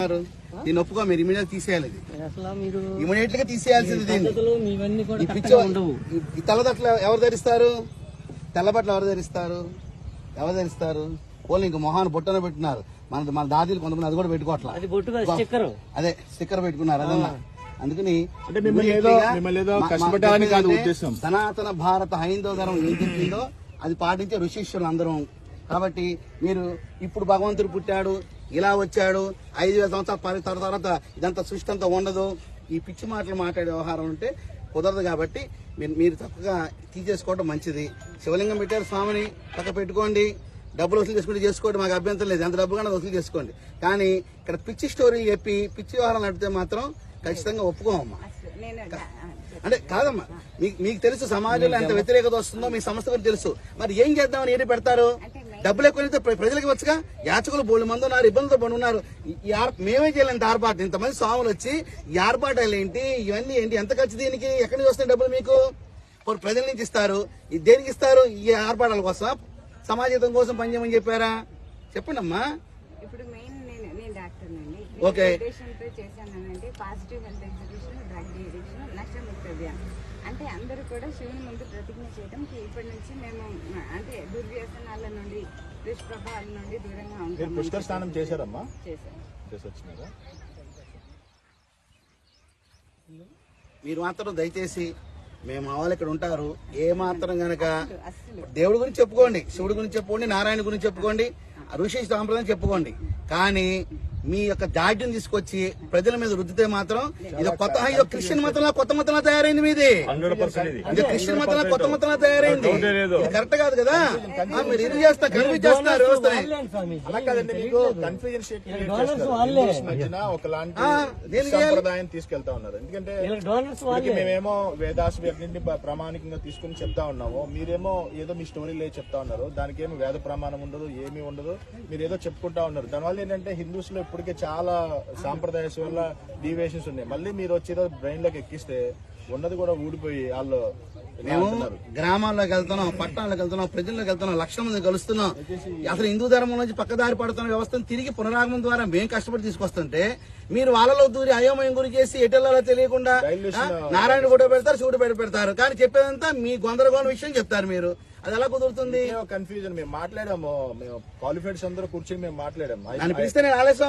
దీన్ని ఒప్పుకో, మీరు ఇమీడియట్ తీసేయాలి. ఇమీడియట్ గా తీసేయాల్సింది దీన్ని. ఈ తెల్లబట్టలు ఎవరు ధరిస్తారు? తెల్లబట్టలు ఎవరు ధరిస్తారు? ఎవరు ధరిస్తారు? పోలీ ఇంక మొహాన్ని బొట్టన పెట్టినారు. మన దాదీలు కొంతమంది అది కూడా పెట్టుకోవట్లా. అదే స్టిక్కర్ పెట్టుకున్నారు. అదన్నా అందుకని సనాతన భారత హైందవ ధర్మం ఏం చెప్పిందో అది పాటించే ఋషిష్యులు అందరం. కాబట్టి మీరు ఇప్పుడు భగవంతుడు పుట్టాడు, ఇలా వచ్చాడు, 5000 సంవత్సరాల తర్వాత ఇదంతా సృష్టి అంతా ఉండదు, ఈ పిచ్చి మాటలు మాట్లాడే వ్యవహారం ఉంటే కుదరదు. కాబట్టి మీరు తప్పగా తీసేసుకోవడం మంచిది. శివలింగం పెట్టారు, స్వామిని పక్క పెట్టుకోండి, డబ్బులు వసూలు చేసుకుంటే చేసుకోండి, మాకు అభ్యంతరం లేదు. ఎంత డబ్బు కానీ వసూలు చేసుకోండి. కానీ ఇక్కడ పిచ్చి స్టోరీ చెప్పి పిచ్చి వ్యవహారం నడిపితే మాత్రం ఖచ్చితంగా ఒప్పుకోమమ్మా. అంటే కాదమ్మా, మీకు తెలుసు సమాజంలో ఎంత వ్యతిరేకత వస్తుందో మీ సంస్థ గురించి తెలుసు. మరి ఏం చేద్దామని ఏది పెడతారు? డబ్బులు ఎక్కువైతే ప్రజలకు వచ్చుగా. యాచకులు బోళ్ళు మంది ఉన్నారు, ఇబ్బందులతో పడి ఉన్నారు. మేమే చేయలేంత ఆర్పాటు, ఇంతమంది స్వాములు వచ్చి ఈ ఆర్పాటాలు ఏంటి, ఇవన్నీ ఏంటి, ఎంత ఖర్చు దీనికి? ఎక్కడి నుంచి వస్తాయి డబ్బులు మీకు? ప్రజల నుంచి ఇస్తారు. దేనికి ఇస్తారు? ఈ ఆర్పాటాల కోసం, సమాజం కోసం పనిచేయమని చెప్పారా? చెప్పండి అమ్మా. ఇప్పుడు మెయిన్ నేను డాక్టర్ నండి. ఓకే, చేశానంటే positive health exhibition, drug deaddiction, నష్టముక్త అభియాన్. అంటే అందరూ కూడా శివుని ముందు ప్రతిజ్ఞ చేయడం ఇప్పటి నుంచి మేము అంటే దుర్వ్యసనాల నుండి, దుష్ప్రభావాల నుండి దూరంగా ఉంటాం. పుష్కర స్నానం చేశారమ్మా? చేశాను. మీరు మాత్రం దయచేసి మేము వాళ్ళు ఇక్కడ ఉంటారు, ఏ మాత్రం గనక దేవుడి గురించి చెప్పుకోండి, శివుడి గురించి చెప్పుకోండి, నారాయణ గురించి చెప్పుకోండి, ఋషి సాంప్రదాయం చెప్పుకోండి. కానీ మీ యొక్క దాడ్యం తీసుకొచ్చి ప్రజల మీద రుద్దితే మాత్రం ఇది కొత్త క్రిస్టియన్ మతంలో కొత్త మతంలో తయారైంది. మీది క్రిస్టియన్ మతంలో కొత్త మతంలో తయారైంది. కరెక్ట్ కాదు కదా. మీరు ఇది చేస్తా కన్ఫ్యూజ్ చేస్తున్నారు వ్యవస్థని. సంప్రదాయం తీసుకెళ్తా ఉన్నారు. ఎందుకంటే మేమేమో వేదాస్ నుండి ప్రామాణికంగా తీసుకుని చెప్తా ఉన్నాము, మీరేమో ఏదో మీ స్టోరీలే చెప్తా ఉన్నారు. దానికి ఏమో వేద ప్రమాణం ఉండదు, ఏమీ ఉండదు, మీరు ఏదో చెప్పుకుంటా ఉన్నారు. దానివల్ల ఏంటంటే హిందూస్ లో ఇప్పటికే చాలా సాంప్రదాయ వల్ల డీవియేషన్స్ ఉన్నాయి. మళ్ళీ మీరు వచ్చి బ్రెయిన్ లోకి ఎక్కిస్తే ఉన్నది కూడా ఊడిపోయి వాళ్ళు. మేము గ్రామాల్లోకి వెళ్తున్నాం, పట్టణాలకు వెళ్తున్నాం, ప్రజల్లోకి వెళ్తున్నాం, లక్షల మంది కలుస్తున్నాం. అసలు హిందూ ధర్మం నుంచి పక్కదారి పడుతున్న వ్యవస్థను తిరిగి పునరాగమనం ద్వారా మేము కష్టపడి తీసుకొస్తుంటే మీరు వాళ్ళలో దూరి అయోమయం గురి చేసి ఎటెల్లాలో తెలియకుండా నారాయణ కూడా పెడతారు, శివుడు పెడతారు. కానీ చెప్పేదంతా మీ గొందరగోళ విషయం చెప్తారు మీరు. అది ఎలా కుదురుతుంది? కన్ఫ్యూజన్. మేము మాట్లాడాము, మేము క్వాలిఫైడ్స్ అందరూ కూర్చొని మేము మాట్లాడాము. నన్ను పిలిస్తే నేను రాలేదు.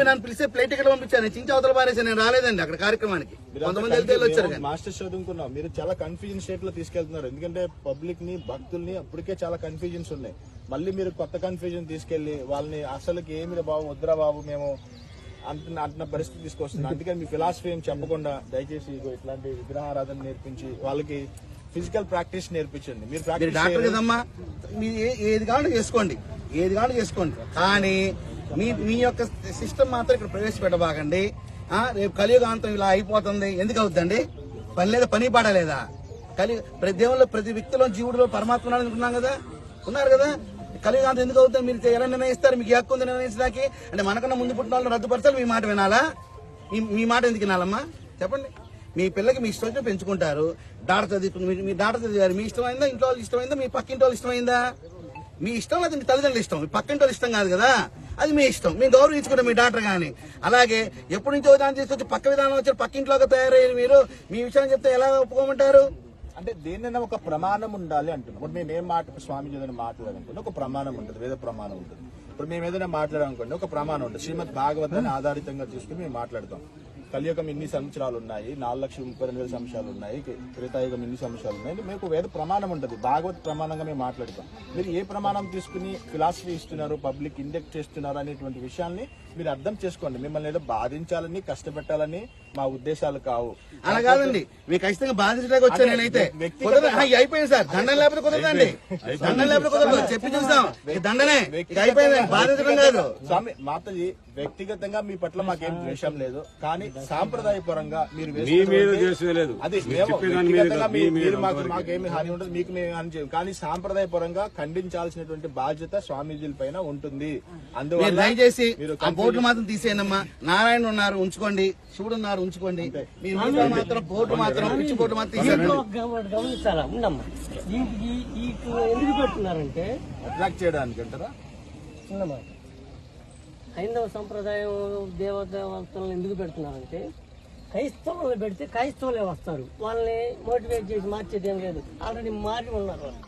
నన్ను పిలిస్తే ప్లేట్ టికెట్ పంపించాను, చించి అవతల పారేసి నేను రాలేదండి అక్కడ కార్యక్రమానికి. కొంతమంది వచ్చారు. మాస్టర్స్ చదువుకున్నాం, మీరు చాలా కన్ఫ్యూజన్ స్టేట్ లో తీసుకెళ్తున్నారు. ఎందుకంటే పబ్లిక్ ని, భక్తుల్ని అప్పటికే చాలా కన్ఫ్యూజన్స్ ఉన్నాయి. మళ్ళీ మీరు కొత్త కన్ఫ్యూజన్ తీసుకెళ్లి వాళ్ళని అసలుకి ఏమి బాబు వద్దురా బాబు మేము అంటున్న పరిస్థితి తీసుకొస్తుంది. అందుకని మీ ఫిలాసఫీ ఏం చెప్పకుండా దయచేసి ఇట్లాంటి విగ్రహారాధన నేర్పించి వాళ్ళకి ఫిజికల్ ప్రాక్టీస్ నేర్పించండి. మీరు డాక్టర్ కదమ్మా, ఏది కావాలో చేసుకోండి, ఏది కావాలో చేసుకోండి. కానీ మీ యొక్క సిస్టమ్ మాత్రం ఇక్కడ ప్రవేశపెట్టబాకండి. రేపు కలియుగాంతం ఇలా అయిపోతుంది. ఎందుకు అవుతుందండి? పని లేదా, పని పాడలేదా? ప్రతి దేవుళ్ళు, ప్రతి వ్యక్తిలో, జీవుడిలో పరమాత్మ అనుకుంటున్నాం కదా, ఉన్నారు కదా. కలియుగాంతం ఎందుకు అవుతుంది? మీరు ఎలా నిర్ణయిస్తారు? మీకు హక్కు ఉంది నిర్ణయించడానికి. అంటే మనకన్నా ముందు పుట్టిన వాళ్ళని రద్దుపరచాలి, మీ మాట వినాలా? మీ మాట ఎందుకు వినాలమ్మా? చెప్పండి. మీ పిల్లకి మీ ఇష్టం పెంచుకుంటారు. డాక్టర్ చదువుకుంది, మీ డాక్టర్ చదివారు, మీ ఇష్టమైందా? ఇంట్లో వాళ్ళు ఇష్టమైందా? మీ పక్కింటి వాళ్ళు ఇష్టమైందా? మీ ఇష్టం లేదా మీ తల్లిదండ్రులు ఇష్టం, మీ పక్కింటి వాళ్ళు ఇష్టం కాదు కదా. అది మీ ఇష్టం, మేము గౌరవించుకుంటాం మీ డాక్టర్ గాని. అలాగే ఎప్పటి నుంచో విధానం తీసుకొచ్చి పక్క విధానం వచ్చి పక్కింట్లోకి తయారయ్యారు. మీరు మీ విషయం చెప్తే ఎలా ఒప్పుకోమంటారు? అంటే దేన్నైనా ఒక ప్రమాణం ఉండాలి అంటున్నాం. ఇప్పుడు మేము ఏం స్వామీజీ ఏదైనా మాట్లాడాలనుకోండి ఒక ప్రమాణం ఉంటుంది, వేద ప్రమాణం ఉంటుంది. ఇప్పుడు మేము ఏదైనా మాట్లాడాలనుకోండి ఒక ప్రమాణం ఉంటుంది. శ్రీమద్ భాగవతాన్ని ఆధారితంగా తీసుకుని మేము మాట్లాడతాం. కలియుగం ఇన్ని సంవత్సరాలు ఉన్నాయి, 4,32,000 సంవత్సరాలు ఉన్నాయి, త్రేతాయుగం ఇన్ని సంవత్సరాలు ఉన్నాయి. మీకు వేద ప్రమాణం ఉంటుంది, భాగవత్ ప్రమాణంగా మేము మాట్లాడతాం. మీరు ఏ ప్రమాణం తీసుకుని ఫిలాసఫీ ఇస్తున్నారు, పబ్లిక్ ఇండెక్ట్ చేస్తున్నారు అనేటువంటి విషయాన్ని మీరు అర్థం చేసుకోండి. మిమ్మల్ని ఏదో బాధించాలని, కష్టపెట్టాలని మా ఉద్దేశాలు కావు. అలా కాదండి, మీకు ఖచ్చితంగా బాధించడానికి వచ్చా. నేనైతే అయిపోయింది సార్, దండం లేకపోతే కుదరదండి, దండం లేకపోతే కుదరదు. చెప్పి చూస్తాం, దండనే అయిపోయింది, బాధించడం కాదు. స్వామి మాతజీ, వ్యక్తిగతంగా మీ పట్ల మాకేం ద్వేషం లేదు, కానీ సాంప్రదాయ పరంగా మీరు అది మాకేమి హాని ఉండదు, మీకు మేము హాని చేయం. కానీ సాంప్రదాయ పరంగా ఖండించాల్సినటువంటి బాధ్యత స్వామీజీల పైన ఉంటుంది. అందువల్ల దయచేసి బోర్డు మాత్రం తీసేయనమ్మా. నారాయణ ఉన్నారు ఉంచుకోండి, శివుడు ఉన్నారు ఉంచుకోండి. మీరు మాత్రం బోర్డు మాత్రం బోర్డు మాత్రం తీసేయండి. అట్రాక్ట్ చేయడానికి అంటారా? హైందవ సంప్రదాయం దేవతలను ఎందుకు పెడుతున్నారంటే క్రైస్తవులను పెడితే క్రైస్తవులే వస్తారు, వాళ్ళని మోటివేట్ చేసి మార్చేది ఏం లేదు, ఆల్రెడీ మారి ఉన్నారు వాళ్ళు.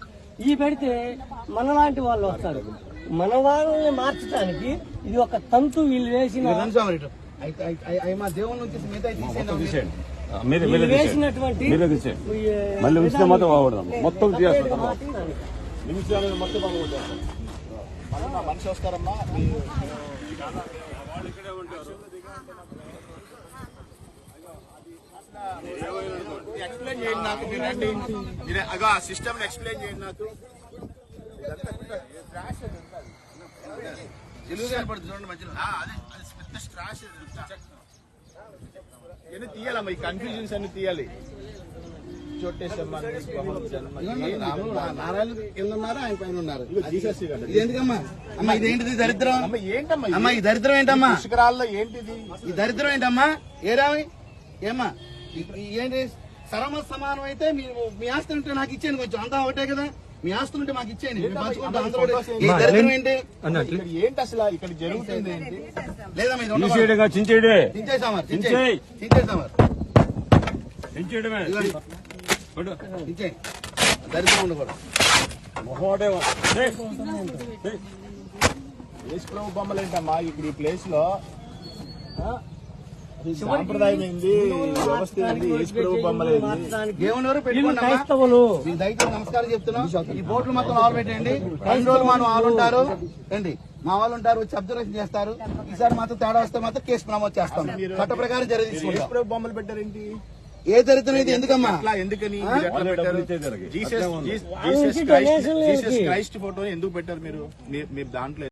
ఈ పెడితే మనలాంటి వాళ్ళు వస్తారు. మన వాళ్ళని మార్చడానికి ఇది ఒక తంతు వీళ్ళు వేసిన మా దేవుని నుంచి మిగతా తీసేయండి. వీళ్ళు వేసినటువంటి మళ్ళీ ఉంచితే మాత్రం బాగుపడదాం మొత్తం చేస్తాం. నిమిషాలు మొత్తం బాగుంటారు. మనిషి వస్తారమ్మా ఎక్స్ప్లెయిన్ చేయండి నాకు. మీరు రండి, అగా సిస్టమ్ ఎక్స్ప్లెయిన్ చేయండి నాకు. చూడండి మధ్యలో అదే అది పెద్ద స్ట్రాష్ ఇవన్నీ తీయాలమ్మా, ఈ కన్ఫ్యూజన్స్ అన్ని తీయాలి. చోటేశమ్మ నారాయణ కింద ఉన్నారు, ఆయన పైన ఉన్నారు. జీసస్ కదా. ఇది ఎందుకమ్మా? అమ్మా ఇదేంటిది దరిద్రం? అమ్మ ఏంటమ్మా అమ్మా ఈ దరిద్రం ఏంటమ్మా? పుష్కరాల్లో ఏంటిది ఈ దరిద్రం ఏంటమ్మా? ఏరామి ఏమ్మా ఏంటి? సరమ సమానం అయితే మీ ఆస్తి ఉంటే నాకు ఇచ్చేయండి, కొంచెం అంతా ఒకటే కదా. మీ ఆస్తి ఉంటే మాకు ఇచ్చేయండి, మేము పంచుకుంటాం అందరూ. ఈ దరిద్రం ఏంటి? ఇక్కడ ఏంటి అసలు ఇక్కడ జరుగుతుంది ఏంటి? లేదమ్మా ఇది తీసేయడగా చించేయడే చించేసామారు చించేయ్. చించేసామారు చించేయడమే చించేయి. దరిద్రం ఉండకూడదు. మొహోడే యేసు ప్రభు బొమ్మలు ఏంటమ్మా ఇక్కడ ఈ ప్లేస్ లో? సాంప్రదాయం ఏంది, వ్యవస్థ ఏంది, యేసు ప్రభు బొమ్మలు ఏంది? దేవుని వరకు వీళ్ళు పెట్టుకోండి. క్రైస్తవులు. మీకు దయచేసి నమస్కారం చెప్తున్నాం. ఈ బోట్లు మొత్తం ఆలు పెట్టండి. 2 రోజులు మనం ఆలు ఉంటారు రండి, మా వాళ్ళు ఉంటారు, వచ్చి అబ్జర్వేషన్ చేస్తారు. ఈసారి మాత్రం తేడా వస్తే మాత్రం కేసు నమోదు చేస్తాం. చట్ట ప్రకారం చర్య యేసు తీసుకుంటాం. ప్రభు బొమ్మలు పెట్టారేంటి? ఏ దరిద్రం ఇది? ఎందుకమ్మా? అట్లా ఎందుకని మీరు ఎట్లా పెట్టారు? ఇచ్చేదానికి. జీసస్ క్రైస్ట్ ఫోటో ఎందుకు పెట్టారు మీరు? మీరు దాంట్లో